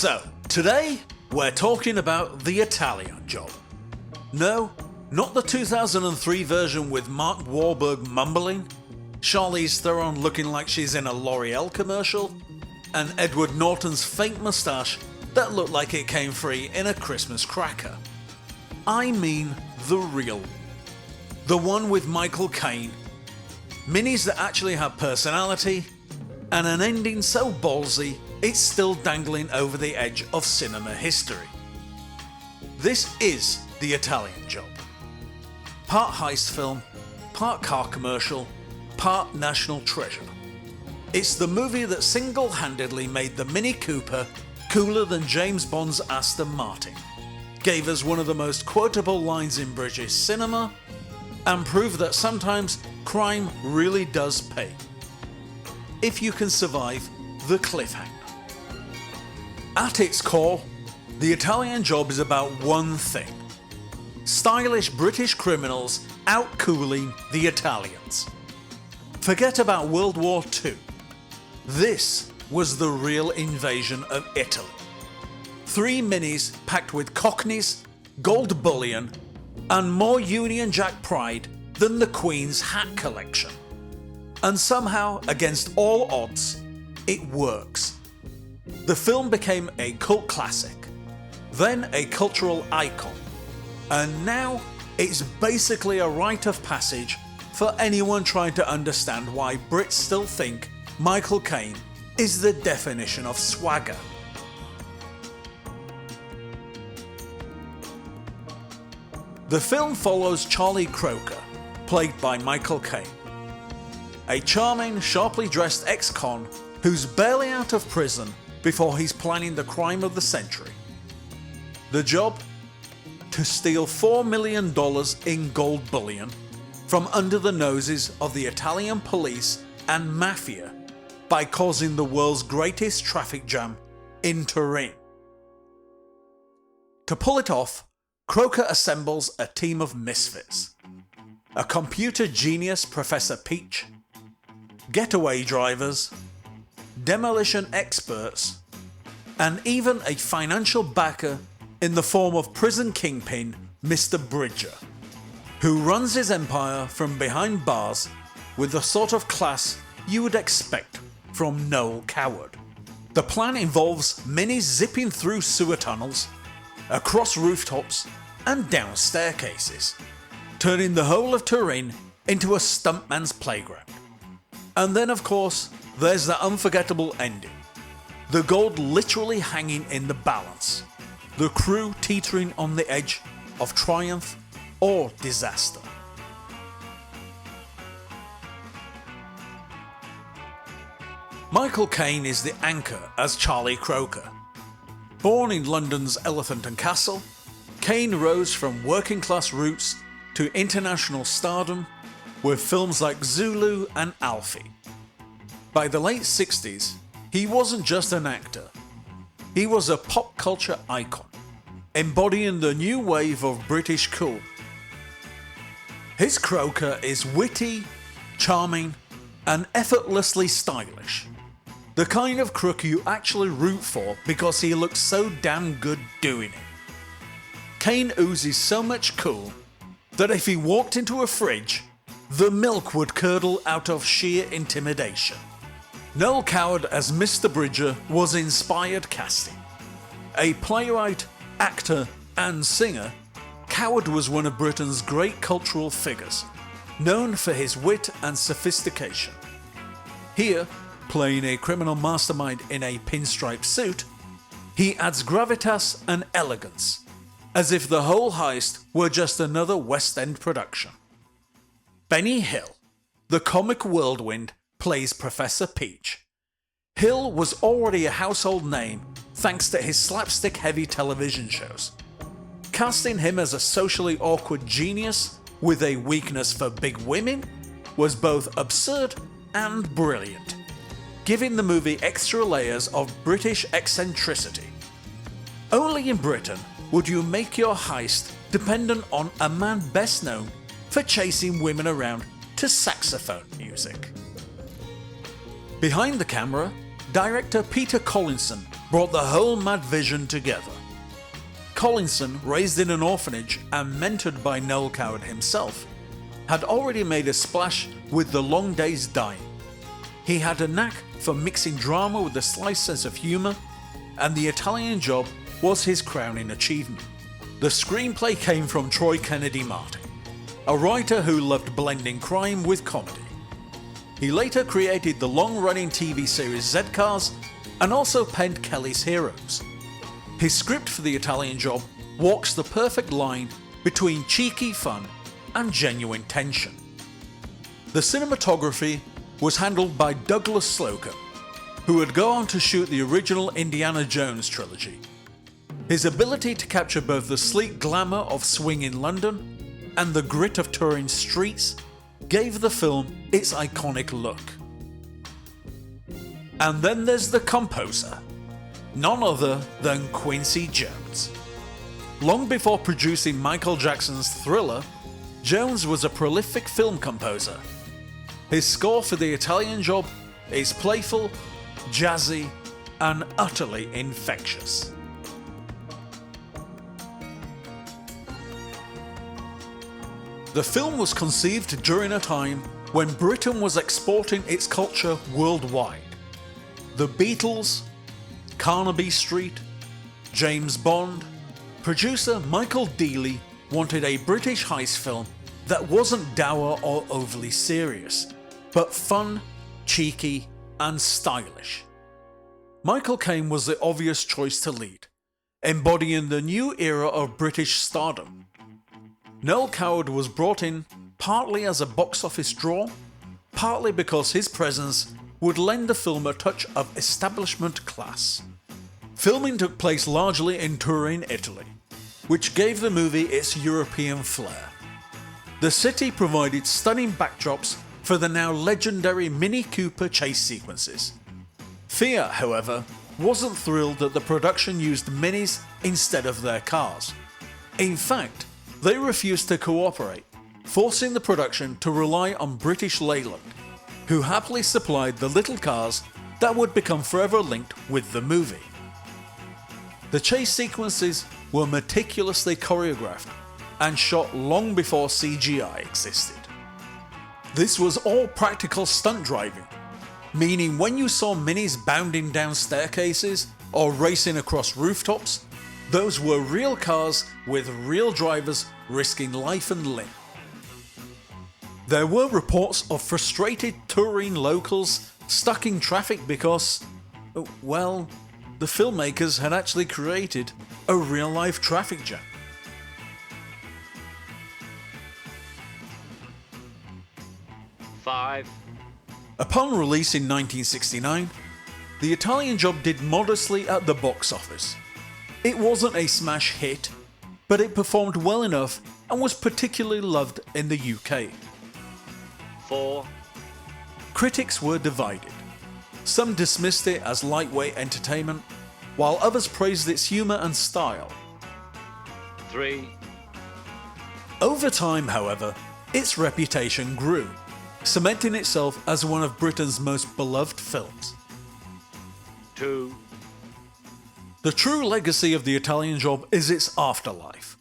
So, today we're talking about The Italian Job. No, not the 2003 version with Mark Wahlberg mumbling, Charlize Theron looking like she's in a L'Oreal commercial, and Edward Norton's fake moustache that looked like it came free in a Christmas cracker. I mean the real one. The one with Michael Caine, minis that actually have personality, and an ending so ballsy it's still dangling over the edge of cinema history. This is The Italian Job. Part heist film, part car commercial, part national treasure. It's the movie that single-handedly made the Mini Cooper cooler than James Bond's Aston Martin, gave us one of the most quotable lines in British cinema, and proved that sometimes crime really does pay, if you can survive the cliffhanger. At its core, The Italian Job is about one thing: stylish British criminals out-cooling the Italians. Forget about World War II. This was the real invasion of Italy. 3 minis packed with cockneys, gold bullion, and more Union Jack pride than the Queen's hat collection. And somehow, against all odds, it works. The film became a cult classic, then a cultural icon, and now it's basically a rite of passage for anyone trying to understand why Brits still think Michael Caine is the definition of swagger. The film follows Charlie Croker, played by Michael Caine, a charming, sharply dressed ex-con who's barely out of prison before he's planning the crime of the century. The job? To steal $4 million in gold bullion from under the noses of the Italian police and mafia by causing the world's greatest traffic jam in Turin. To pull it off, Croker assembles a team of misfits: a computer genius Professor Peach, getaway drivers, demolition experts, and even a financial backer in the form of prison kingpin Mr. Bridger, who runs his empire from behind bars with the sort of class you would expect from Noel Coward. The plan involves minis zipping through sewer tunnels, across rooftops, and down staircases, turning the whole of Turin into a stuntman's playground. And then, of course, there's the unforgettable ending. The gold literally hanging in the balance, the crew teetering on the edge of triumph or disaster. Michael Caine is the anchor as Charlie Croker. Born in London's Elephant and Castle, Caine rose from working class roots to international stardom with films like Zulu and Alfie. By the late 60s, he wasn't just an actor, he was a pop culture icon, embodying the new wave of British cool. His Croker is witty, charming, and effortlessly stylish. The kind of crook you actually root for because he looks so damn good doing it. Caine oozes so much cool that if he walked into a fridge, the milk would curdle out of sheer intimidation. Noel Coward as Mr. Bridger was inspired casting. A playwright, actor, and singer, Coward was one of Britain's great cultural figures, known for his wit and sophistication. Here, playing a criminal mastermind in a pinstripe suit, he adds gravitas and elegance, as if the whole heist were just another West End production. Benny Hill, the comic whirlwind, plays Professor Peach. Hill was already a household name thanks to his slapstick-heavy television shows. Casting him as a socially awkward genius with a weakness for big women was both absurd and brilliant, giving the movie extra layers of British eccentricity. Only in Britain would you make your heist dependent on a man best known for chasing women around to saxophone music. Behind the camera, director Peter Collinson brought the whole mad vision together. Collinson, raised in an orphanage and mentored by Noel Coward himself, had already made a splash with The Long Day's Dying. He had a knack for mixing drama with a sly sense of humour, and The Italian Job was his crowning achievement. The screenplay came from Troy Kennedy Martin, a writer who loved blending crime with comedy. He later created the long-running TV series Z-Cars and also penned Kelly's Heroes. His script for The Italian Job walks the perfect line between cheeky fun and genuine tension. The cinematography was handled by Douglas Slocum, who would go on to shoot the original Indiana Jones trilogy. His ability to capture both the sleek glamour of swinging London and the grit of Turin's streets gave the film its iconic look. And then there's the composer, none other than Quincy Jones. Long before producing Michael Jackson's Thriller, Jones was a prolific film composer. His score for The Italian Job is playful, jazzy, and utterly infectious. The film was conceived during a time when Britain was exporting its culture worldwide. The Beatles, Carnaby Street, James Bond, producer Michael Dealey wanted a British heist film that wasn't dour or overly serious, but fun, cheeky, and stylish. Michael Caine was the obvious choice to lead, embodying the new era of British stardom. Noel Coward was brought in partly as a box office draw, partly because his presence would lend the film a touch of establishment class. Filming took place largely in Turin, Italy, which gave the movie its European flair. The city provided stunning backdrops for the now legendary Mini Cooper chase sequences. Fiat, however, wasn't thrilled that the production used minis instead of their cars. In fact, they refused to cooperate, forcing the production to rely on British Leyland, who happily supplied the little cars that would become forever linked with the movie. The chase sequences were meticulously choreographed and shot long before CGI existed. This was all practical stunt driving, meaning when you saw minis bounding down staircases or racing across rooftops, those were real cars with real drivers risking life and limb. There were reports of frustrated Turin locals stuck in traffic because, well, the filmmakers had actually created a real-life traffic jam. Five. Upon release in 1969, The Italian Job did modestly at the box office. It wasn't a smash hit, but it performed well enough and was particularly loved in the UK. 4. Critics were divided. Some dismissed it as lightweight entertainment, while others praised its humour and style. 3. Over time, however, its reputation grew, cementing itself as one of Britain's most beloved films. 2. The true legacy of The Italian Job is its afterlife.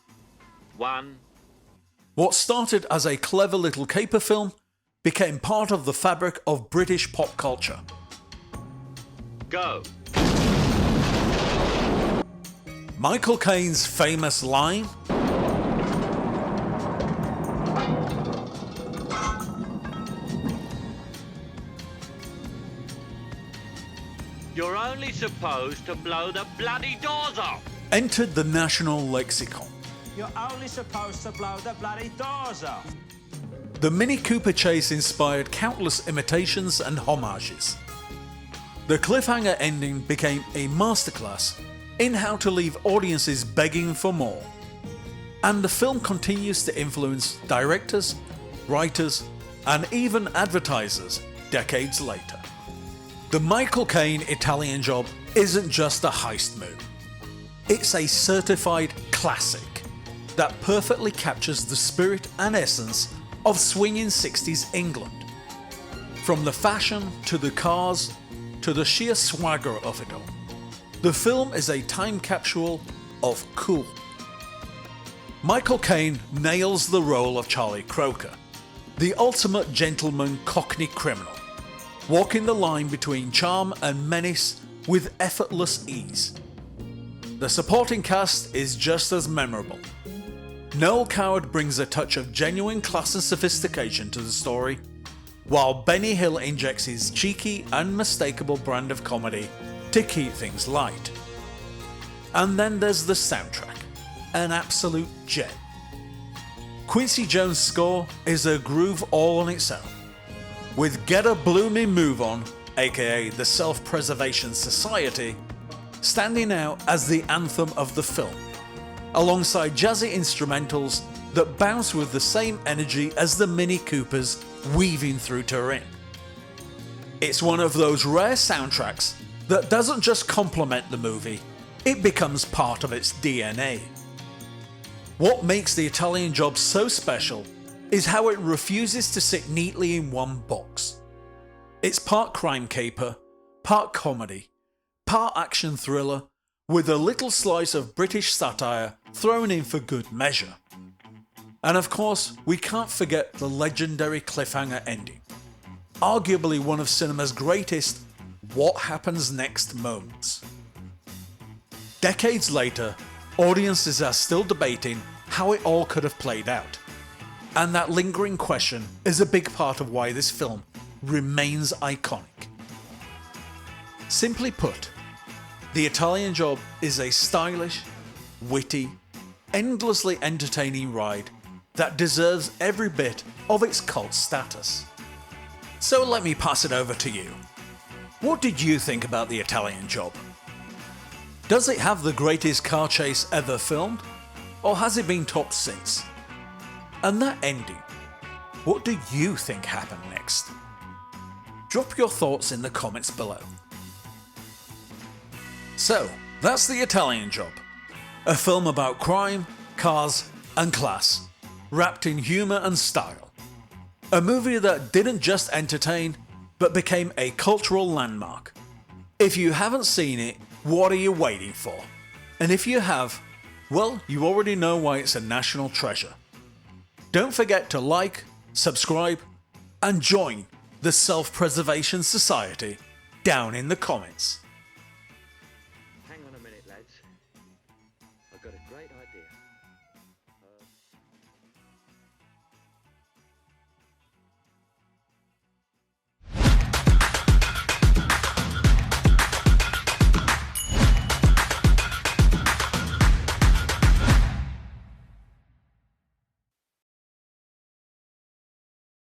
1. What started as a clever little caper film became part of the fabric of British pop culture. Go. Michael Caine's famous line, You're only supposed to blow the bloody doors off. entered the national lexicon. You're only supposed to blow the bloody doors off. The Mini Cooper chase inspired countless imitations and homages. The cliffhanger ending became a masterclass in how to leave audiences begging for more. And the film continues to influence directors, writers, and even advertisers decades later. The Michael Caine Italian Job isn't just a heist movie. It's a certified classic that perfectly captures the spirit and essence of swinging 60s England. From the fashion to the cars to the sheer swagger of it all. The film is a time capsule of cool. Michael Caine nails the role of Charlie Croker, the ultimate gentleman Cockney criminal, walking the line between charm and menace with effortless ease. The supporting cast is just as memorable. Noel Coward brings a touch of genuine class and sophistication to the story, while Benny Hill injects his cheeky, unmistakable brand of comedy to keep things light. And then there's the soundtrack, an absolute gem. Quincy Jones' score is a groove all on its own, with Get a Bloomin' Move On, aka the Self-Preservation Society, standing out as the anthem of the film, alongside jazzy instrumentals that bounce with the same energy as the Mini Coopers weaving through Turin. It's one of those rare soundtracks that doesn't just complement the movie, it becomes part of its DNA. What makes The Italian Job so special is how it refuses to sit neatly in one box. It's part crime caper, part comedy, part action thriller, with a little slice of British satire thrown in for good measure. And of course, we can't forget the legendary cliffhanger ending, arguably one of cinema's greatest what happens next moments. Decades later, audiences are still debating how it all could have played out, and that lingering question is a big part of why this film remains iconic. Simply put, The Italian Job is a stylish, witty, endlessly entertaining ride that deserves every bit of its cult status. So let me pass it over to you. What did you think about The Italian Job? Does it have the greatest car chase ever filmed, or has it been topped since? And that ending, what do you think happened next? Drop your thoughts in the comments below. So, that's The Italian Job, a film about crime, cars and class, wrapped in humour and style. A movie that didn't just entertain, but became a cultural landmark. If you haven't seen it, what are you waiting for? And if you have, well, you already know why it's a national treasure. Don't forget to like, subscribe, and join the Self-Preservation Society down in the comments. Hang on a minute, lads. I've got a great idea.